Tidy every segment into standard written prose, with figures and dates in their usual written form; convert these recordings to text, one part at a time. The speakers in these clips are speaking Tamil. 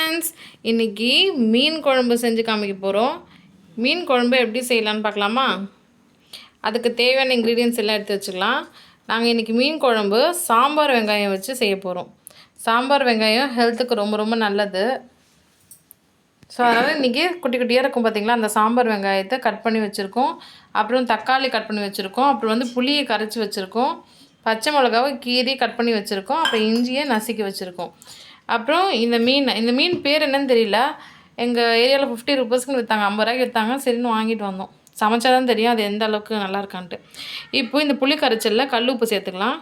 ஃப்ரெண்ட்ஸ், இன்றைக்கி மீன் குழம்பு செஞ்சு காமிக்க போகிறோம். மீன் குழம்பு எப்படி செய்யலான்னு பார்க்கலாமா? அதுக்கு தேவையான இன்க்ரீடியன்ட்ஸ் எல்லாம் எடுத்து வச்சுக்கலாம். நாங்கள் இன்றைக்கி மீன் குழம்பு சாம்பார் வெங்காயம் வச்சு செய்ய போகிறோம். சாம்பார் வெங்காயம் ஹெல்த்துக்கு ரொம்ப ரொம்ப நல்லது. ஸோ அதனால் இன்றைக்கி குட்டி குட்டியாக இருக்கும் பார்த்திங்களா, அந்த சாம்பார் வெங்காயத்தை கட் பண்ணி வச்சுருக்கோம். அப்புறம் தக்காளி கட் பண்ணி வச்சுருக்கோம். அப்புறம் புளியை கரைச்சி வச்சுருக்கோம். பச்சை மிளகாவை கீரி கட் பண்ணி வச்சுருக்கோம். அப்புறம் இஞ்சியை நசுக்கி வச்சுருக்கோம். அப்புறம் இந்த மீன் பேர் என்னன்னு தெரியல. எங்கள் ஏரியாவில் 50 ரூபீஸ்க்குன்னு விற்றாங்க, 50 ரூபாய்க்கு விற்றாங்க. சரின்னு வாங்கிட்டு வந்தோம். சமைச்சா தான் தெரியும் அது எந்த அளவுக்கு நல்லா இருக்கான்ட்டு. இப்போ இந்த புளி கரைச்சலில் கல் உப்பு சேர்த்துக்கலாம்.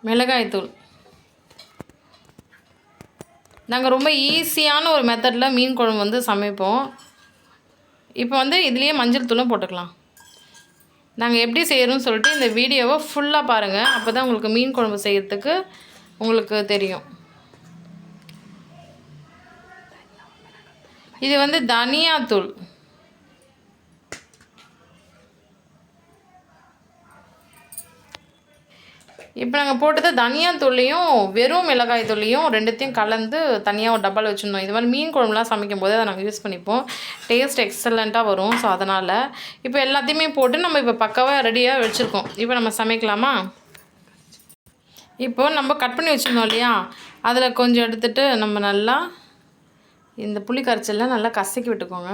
மிளகாய்த்தூள். நாங்கள் ரொம்ப ஈஸியான ஒரு மெத்தடில் மீன் குழம்பு சமைப்போம். இப்போ இதுலேயே மஞ்சள் தூளும் போட்டுக்கலாம். நாங்கள் எப்படி செய்கிறோன்னு சொல்லிட்டு இந்த வீடியோவை ஃபுல்லாக பாருங்கள். அப்போ தான் உங்களுக்கு மீன் குழம்பு செய்கிறதுக்கு உங்களுக்கு தெரியும். இது தனியாத்தூள். இப்போ நாங்கள் போட்டது தனியாத்தூள்லையும் வெறும் மிளகாய் தூள்லையும் ரெண்டுத்தையும் கலந்து தனியாக ஒரு டப்பாவில் வச்சுருந்தோம். இது மாதிரி மீன் குழம்புலாம் சமைக்கும் போது அதை நாங்கள் யூஸ் பண்ணிப்போம். டேஸ்ட் எக்ஸலண்ட்டாக வரும். ஸோ அதனால் இப்போ எல்லாத்தையுமே போட்டு நம்ம இப்போ பக்காவாக ரெடியாக வச்சுருக்கோம். இப்போ நம்ம சமைக்கலாமா? இப்போது நம்ம கட் பண்ணி வச்சுருந்தோம் இல்லையா, அதில் கொஞ்சம் எடுத்துகிட்டு நம்ம நல்லா இந்த புளி கரைச்சலில் நல்லா கசக்கி விட்டுக்கோங்க.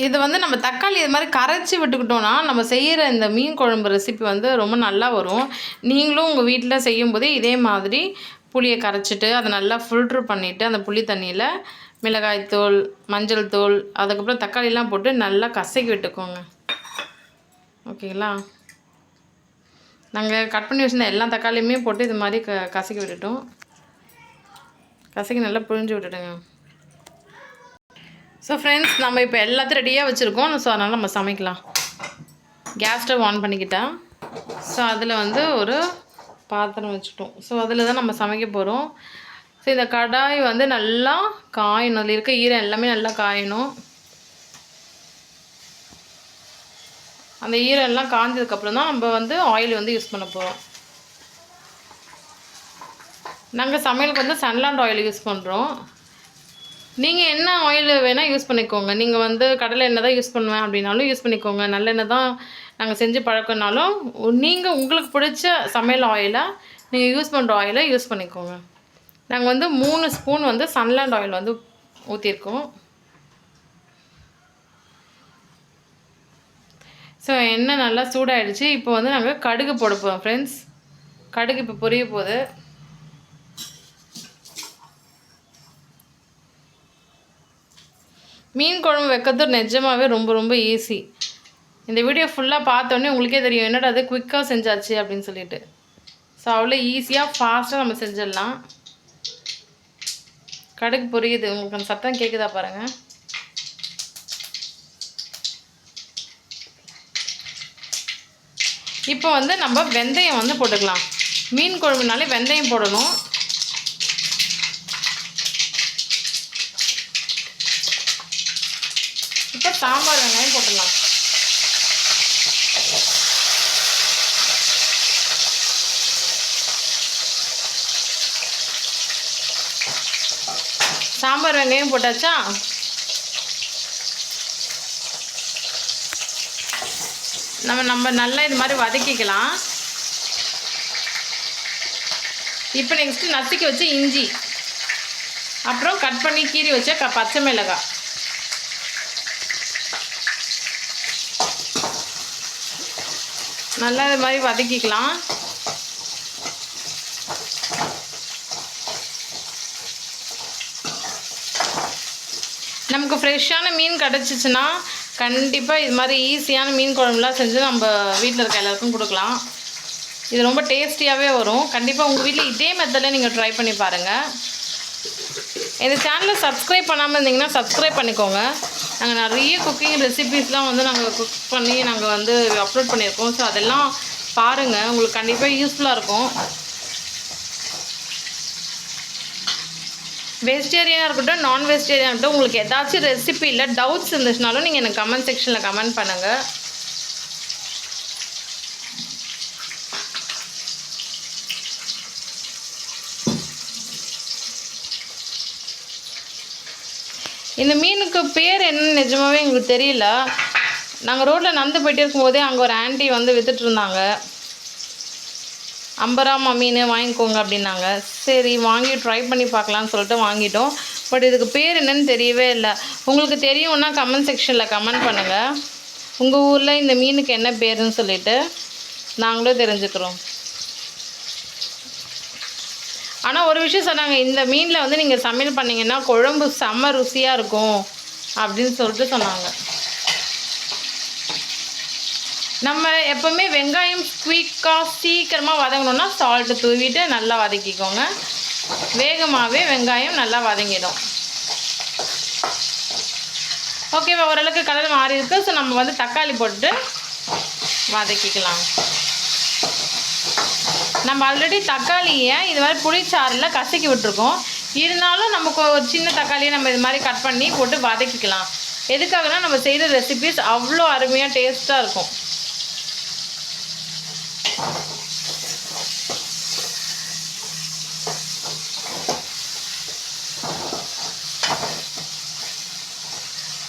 இது நம்ம தக்காளி இது மாதிரி கரைச்சி விட்டுக்கிட்டோன்னா நம்ம செய்கிற இந்த மீன் குழம்பு ரெசிபி ரொம்ப நல்லா வரும். நீங்களும் உங்கள் வீட்டில் செய்யும்போதே இதே மாதிரி புளியை கரைச்சிட்டு அதை நல்லா ஃபில்ட்ரு பண்ணிவிட்டு அந்த புளி தண்ணியில் மிளகாய்த்தூள், மஞ்சள் தூள், அதுக்கப்புறம் தக்காளிலாம் போட்டு நல்லா கசக்கி விட்டுக்கோங்க. ஓகேங்களா? நாங்கள் கட் பண்ணி வச்சுருந்த எல்லா தக்காளியுமே போட்டு இது மாதிரி கசக்கி விட்டுட்டோம். கசக்கி நல்லா புழிஞ்சு விட்டுடுங்க. ஸோ ஃப்ரெண்ட்ஸ், நம்ம இப்போ எல்லாத்தையும் ரெடியாக வச்சுருக்கோம். ஸோ அதனால் நம்ம சமைக்கலாம். கேஸ் ஸ்டவ் ஆன் பண்ணிக்கிட்டேன். ஸோ அதில் ஒரு பாத்திரம் வச்சுட்டோம். ஸோ அதில் தான் நம்ம சமைக்க போகிறோம். ஸோ இந்த கடாய் நல்லா காயணும். அதில் இருக்க ஈரம் எல்லாமே நல்லா காயணும். அந்த ஈரம் எல்லாம் காய்ஞ்சதுக்கப்புறம் தான் நம்ம ஆயில் யூஸ் பண்ண போகிறோம். நாங்கள் சமையலுக்கு சன்லாண்ட் ஆயில் யூஸ் பண்ணுறோம். நீங்கள் என்ன ஆயில் வேணால் யூஸ் பண்ணிக்கோங்க. நீங்கள் கடலை எண்ணெய் தான் யூஸ் பண்ணுவேன் அப்படின்னாலும் யூஸ் பண்ணிக்கோங்க. நல்லெண்ணெய் தான் நாங்கள் செஞ்சு பழக்கனாலும் நீங்கள் உங்களுக்கு பிடிச்ச சமையல் ஆயிலை நீங்கள் யூஸ் பண்ணுற ஆயிலை யூஸ் பண்ணிக்கோங்க. நாங்கள் 3 ஸ்பூன் சன்லாண்ட் ஆயில் ஊற்றிருக்கோம். ஸோ எண்ணெய் நல்லா சூடாகிடுச்சு. இப்போ நாங்கள் கடுகு போட போகிறோம் ஃப்ரெண்ட்ஸ். கடுகு இப்போ பொரிய போகுது. மீன் குழம்பு வைக்கிறது நிஜமாகவே ரொம்ப ரொம்ப ஈஸி. இந்த வீடியோ ஃபுல்லாக பார்த்தோன்னே உங்களுக்கே தெரியும் என்னடா அது குயிக்காக செஞ்சாச்சு அப்படின்னு சொல்லிட்டு. ஸோ அவ்வளோ ஈஸியாக ஃபாஸ்ட்டாக நம்ம செஞ்சிடலாம். கடுகு பொரியுது, உங்களுக்கு அந்த சத்தம் கேட்குதா பாருங்கள். இப்போ நம்ம வெந்தயம் போட்டுக்கலாம். மீன் குழம்புனாலே வெந்தயம் போடணும். இப்போ சாம்பார் வெங்காயம் போட்டுடலாம். சாம்பார் வெங்காயம் போட்டாச்சா? நம்ம நல்லா இது மாதிரி வதக்கிக்கலாம். இப்போ நெக்ஸ்ட்டு நசுக்கி வச்ச இஞ்சி, அப்புறம் கட் பண்ணி கீறி வச்ச பச்சை மிளகாய், நல்லா இது மாதிரி வதக்கிக்கலாம். நமக்கு ஃப்ரெஷ்ஷான மீன் கிடச்சிச்சின்னா கண்டிப்பாக இது மாதிரி ஈஸியான மீன் குழம்புலாம் செஞ்சு நம்ம வீட்டில் இருக்க எல்லாருக்கும் கொடுக்கலாம். இது ரொம்ப டேஸ்டியாகவே வரும். கண்டிப்பாக உங்கள் வீட்டில் இதே மெத்தடில் நீங்கள் ட்ரை பண்ணி பாருங்கள். இந்த சேனலை சப்ஸ்கிரைப் பண்ணாமல் இருந்தீங்கன்னா சப்ஸ்கிரைப் பண்ணிக்கோங்க. நாங்கள் நிறைய குக்கிங் ரெசிபீஸ்லாம் நாங்கள் குக் பண்ணி நாங்கள் அப்லோட் பண்ணியிருக்கோம். ஸோ அதெல்லாம் பாருங்கள், உங்களுக்கு கண்டிப்பாக யூஸ்ஃபுல்லாக இருக்கும். வெஜிடேரியனாக இருக்கட்டும், நான் வெஜிடேரியனாக இருக்கட்டும், உங்களுக்கு ஏதாச்சும் ரெசிபி இல்லை டவுட்ஸ் இருந்துச்சுனாலும் நீங்கள் எனக்கு கமெண்ட் செக்ஷனில் கமெண்ட் பண்ணுங்கள். இந்த மீனுக்கு பேர் என்னன்னு நிஜமாகவே எங்களுக்கு தெரியல. நாங்கள் ரோட்டில் நடந்து போயிட்டே இருக்கும்போதே அங்கே ஒரு ஆண்டி வந்து விற்றுட்ருந்தாங்க. அம்பராமா மீன் வாங்கிக்கோங்க அப்படின்னாங்க. சரி வாங்கி ட்ரை பண்ணி பார்க்கலான்னு சொல்லிட்டு வாங்கிட்டோம். பட் இதுக்கு பேர் என்னன்னு தெரியவே இல்லை. உங்களுக்கு தெரியும்னா கமெண்ட் செக்ஷனில் கமெண்ட் பண்ணுங்கள். உங்கள் ஊரில் இந்த மீனுக்கு என்ன பேருன்னு சொல்லிவிட்டு நாங்களும் தெரிஞ்சுக்கிறோம். ஆனால் ஒரு விஷயம் சொன்னாங்க, இந்த மீனில் வந்து நீங்கள் சமையல் பண்ணிங்கன்னா குழம்பு செம்ம ருசியாக இருக்கும் அப்படின்னு சொல்லிட்டு சொன்னாங்க. நம்ம எப்போவுமே வெங்காயம் குயிக்காக சீக்கிரமாக வதங்கணுன்னா சால்ட்டு தூவிட்டு நல்லா வதக்கிக்கோங்க. வேகமாகவே வெங்காயம் நல்லா வதங்கிடும். ஓகேவா, ஓரளவுக்கு கலர் மாறி இருக்கு. ஸோ நம்ம வந்து தக்காளி போட்டு வதக்கிக்கலாம். நம்ம ஆல்ரெடி தக்காளியை இது மாதிரி புளிச்சாறில் கசக்கி விட்டுருக்கோம். இருந்தாலும் நமக்கு ஒரு சின்ன தக்காளியை நம்ம இது மாதிரி கட் பண்ணி போட்டு வதக்கிக்கலாம். எதுக்காகனா நம்ம செய்கிற ரெசிபிஸ் அவ்வளோ அருமையாக டேஸ்ட்டாக இருக்கும்.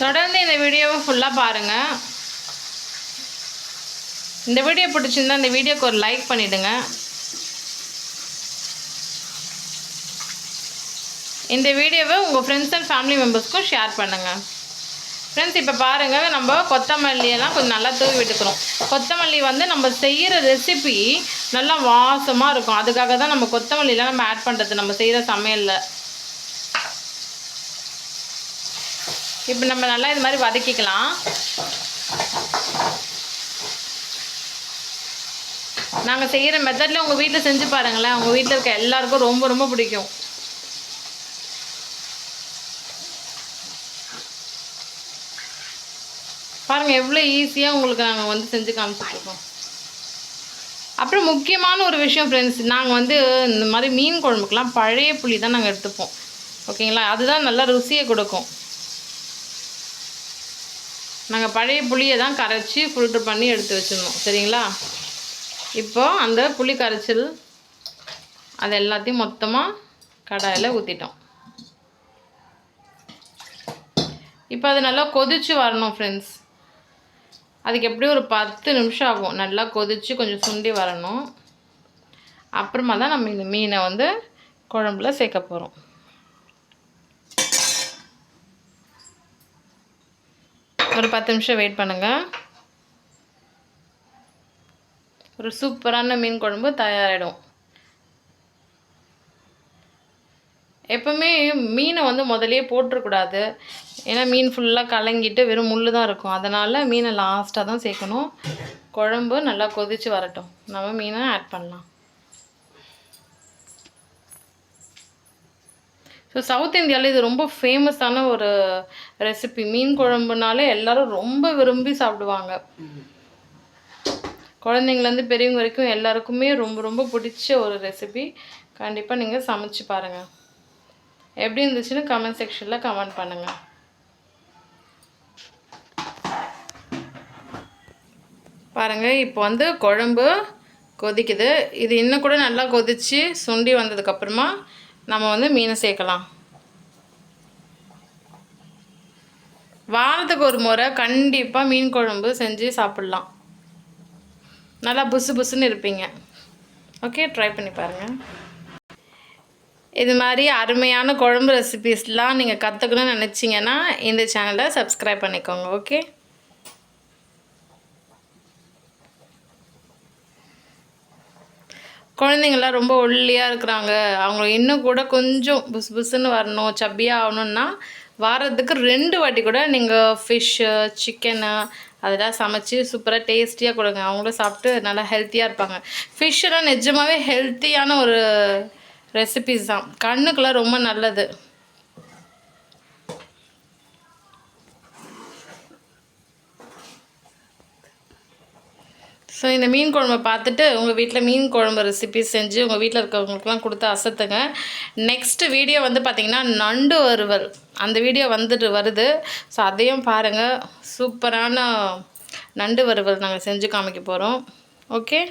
தொடர்ந்து இந்த வீடியோவை ஃபுல்லாக பாருங்கள். இந்த வீடியோ பிடிச்சிருந்தா இந்த வீடியோக்கு ஒரு லைக் பண்ணிவிடுங்க. இந்த வீடியோவை உங்கள் ஃப்ரெண்ட்ஸ் அண்ட் ஃபேமிலி மெம்பர்ஸ்க்கும் ஷேர் பண்ணுங்கள். ஃப்ரெண்ட்ஸ் இப்போ பாருங்கள், நம்ம கொத்தமல்லியெல்லாம் கொஞ்சம் நல்லா தூவி விட்டுக்கிறோம். கொத்தமல்லி வந்து நம்ம செய்கிற ரெசிபி நல்லா வாசமாக இருக்கும். அதுக்காக தான் நம்ம கொத்தமல்லியெலாம் நம்ம ஆட் பண்ணுறது நம்ம செய்கிற சமையலில். இப்போ நம்ம நல்லா இது மாதிரி வதக்கிக்கலாம். நாங்கள் செய்கிற மெத்தடில் உங்கள் வீட்டில் செஞ்சு பாருங்களேன். உங்கள் வீட்டில் இருக்க எல்லாருக்கும் ரொம்ப ரொம்ப பிடிக்கும். பாருங்கள் எவ்வளோ ஈஸியாக உங்களுக்கு நாங்கள் வந்து செஞ்சு காமிச்சிட்ருக்கோம். அப்புறம் முக்கியமான ஒரு விஷயம் ஃப்ரெண்ட்ஸ், நாங்கள் வந்து இந்த மாதிரி மீன் குழம்புக்கெலாம் பழைய புளி தான் நாங்கள் எடுத்துப்போம். ஓகேங்களா, அதுதான் நல்லா ருசியை கொடுக்கும். நாங்கள் பழைய புளியை தான் கரைச்சி ஃபில்ட்ரு பண்ணி எடுத்து வச்சுருந்தோம். சரிங்களா, இப்போது அந்த புளி கரைச்சல் அது எல்லாத்தையும் மொத்தமாக கடாயில் ஊற்றிட்டோம். இப்போ அது நல்லா கொதித்து வரணும் ஃப்ரெண்ட்ஸ். அதுக்கு எப்படியும் ஒரு 10 நிமிஷம் ஆகும். நல்லா கொதித்து கொஞ்சம் சுண்டி வரணும். அப்புறமா தான் நம்ம இந்த மீனை வந்து குழம்புல சேர்க்க போகிறோம். ஒரு 10 நிமிஷம் வெயிட் பண்ணுங்கள். ஒரு சூப்பரான மீன் குழம்பு தயாராகிடும். எப்போவுமே மீனை வந்து முதலையே போட்டுறக்கூடாது. ஏன்னா மீன் ஃபுல்லாக கலங்கிட்டு வெறும் முள் தான் இருக்கும். அதனால் மீனை லாஸ்ட்டாக தான் சேர்க்கணும். குழம்பு நல்லா கொதித்து வரட்டும், நம்ம மீனை ஆட் பண்ணலாம். ஸோ சவுத் இந்தியாவில் இது ரொம்ப ஃபேமஸான ஒரு ரெசிபி. மீன் குழம்புனாலே எல்லோரும் ரொம்ப விரும்பி சாப்பிடுவாங்க. குழந்தைங்கலேருந்து பெரியவங்க வரைக்கும் எல்லாருக்குமே ரொம்ப ரொம்ப பிடிச்ச ஒரு ரெசிபி. கண்டிப்பாக நீங்கள் சமைச்சு பாருங்கள். எப்படி இருந்துச்சுன்னு கமெண்ட் செக்ஷனில் கமெண்ட் பண்ணுங்கள். பாருங்கள் இப்போ வந்து குழம்பு கொதிக்குது. இது இன்னும் கூட நல்லா கொதித்து சுண்டி வந்ததுக்கப்புறமா நம்ம வந்து மீனை சேர்க்கலாம். வாரத்துக்கு ஒரு முறை கண்டிப்பாக மீன் குழம்பு செஞ்சு சாப்பிட்லாம். நல்லா புசு புசுன்னு இருப்பீங்க. ஓகே, ட்ரை பண்ணி பாருங்கள். இது மாதிரி அருமையான குழம்பு ரெசிபீஸ்லாம் நீங்கள் கற்றுக்கணும்னு நினச்சிங்கன்னா இந்த சேனலை சப்ஸ்கிரைப் பண்ணிக்கோங்க. ஓகே, குழந்தைங்களாம் ரொம்ப ஒல்லியாக இருக்கிறாங்க, அவங்க இன்னும் கூட கொஞ்சம் புசு புசுன்னு வரணும், சப்பியாக ஆகணுன்னா வாரத்துக்கு 2 வாட்டி கூட நீங்கள் ஃபிஷ்ஷு சிக்கனு அதெல்லாம் சமைச்சி சூப்பராக டேஸ்டியாக கொடுங்க. அவங்களும் சாப்பிட்டு நல்லா ஹெல்த்தியாக இருப்பாங்க. ஃபிஷ்ஷெல்லாம் நிஜமாகவே ஹெல்த்தியான ஒரு ரெசிபீஸ் தான். கண்ணுக்கெல்லாம் ரொம்ப நல்லது. ஸோ இந்த மீன் குழம்பை பார்த்துட்டு உங்கள் வீட்டில் மீன் குழம்பு ரெசிபி செஞ்சு உங்கள் வீட்டில் இருக்கிறவங்களுக்குலாம் கொடுத்து அசத்துங்க. நெக்ஸ்ட்டு வீடியோ வந்து பார்த்திங்கன்னா நண்டு வறுவல், அந்த வீடியோ வருது. ஸோ அதையும் பாருங்கள். சூப்பரான நண்டு வறுவல் நாங்கள் செஞ்சு காமிக்க போகிறோம். ஓகே,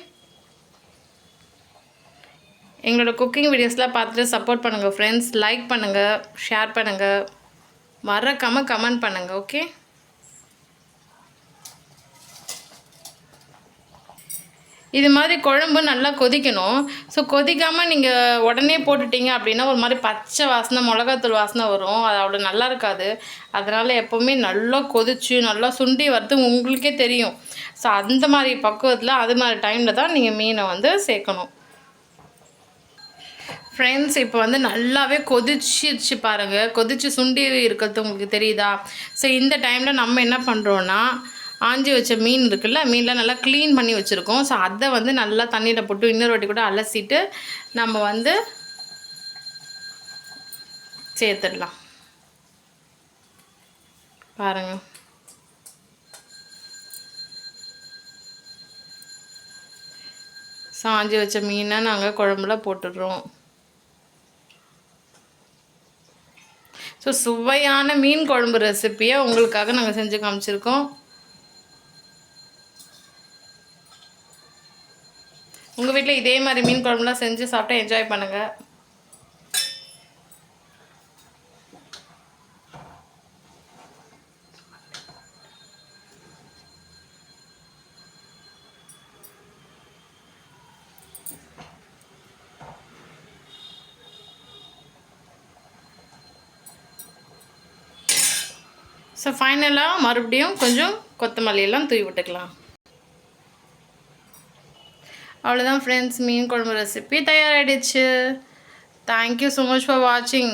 எங்களோட குக்கிங் வீடியோஸ்லாம் பார்த்துட்டு சப்போர்ட் பண்ணுங்கள் ஃப்ரெண்ட்ஸ். லைக் பண்ணுங்கள், ஷேர் பண்ணுங்கள், மறக்காமல் கமெண்ட் பண்ணுங்கள். ஓகே, இது மாதிரி குழம்பு நல்லா கொதிக்கணும். ஸோ கொதிக்காமல் நீங்கள் உடனே போட்டுட்டீங்க அப்படின்னா ஒரு மாதிரி பச்சை வாசனை, மிளகாத்தூள் வாசனை வரும். அது அவ்வளோ நல்லா இருக்காது. அதனால் எப்போவுமே நல்லா கொதிச்சு நல்லா சுண்டி வரது உங்களுக்கே தெரியும். ஸோ அந்த மாதிரி பக்குவத்தில் அது மாதிரி டைமில் தான் நீங்கள் மீனை வந்து சேர்க்கணும் ஃப்ரெண்ட்ஸ். இப்போ வந்து நல்லாவே கொதிச்சிருச்சு பாருங்கள். கொதிச்சு சுண்டி இருக்கிறது உங்களுக்கு தெரியுதா? ஸோ இந்த டைமில் நம்ம என்ன பண்ணுறோன்னா, ஆஞ்சி வச்ச மீன் இருக்குல்ல, மீன்லாம் நல்லா க்ளீன் பண்ணி வச்சுருக்கோம். ஸோ அதை வந்து நல்லா தண்ணியில் போட்டு இன்னொரு வாட்டி கூட அலசிட்டு நம்ம வந்து சேர்த்துடலாம். பாருங்கள், ஆஞ்சி வச்ச மீனை நாங்கள் குழம்புல போட்டுடுறோம். ஸோ சுவையான மீன் குழம்பு ரெசிப்பியை உங்களுக்காக நாங்கள் செஞ்சு காமிச்சிருக்கோம். உங்கள் வீட்டில் இதே மாதிரி மீன் குழம்புலாம் செஞ்சு சாப்பிட்டா என்ஜாய் பண்ணுங்கள். ஸோ ஃபைனலாக மறுபடியும் கொஞ்சம் கொத்தமல்லியெல்லாம் தூவி விட்டுக்கலாம். அவ்வளோதான் ஃப்ரெண்ட்ஸ், மீன் குழம்பு ரெசிபி தயாராகிடுச்சு. தேங்க்யூ ஸோ மச் ஃபார் வாட்சிங்.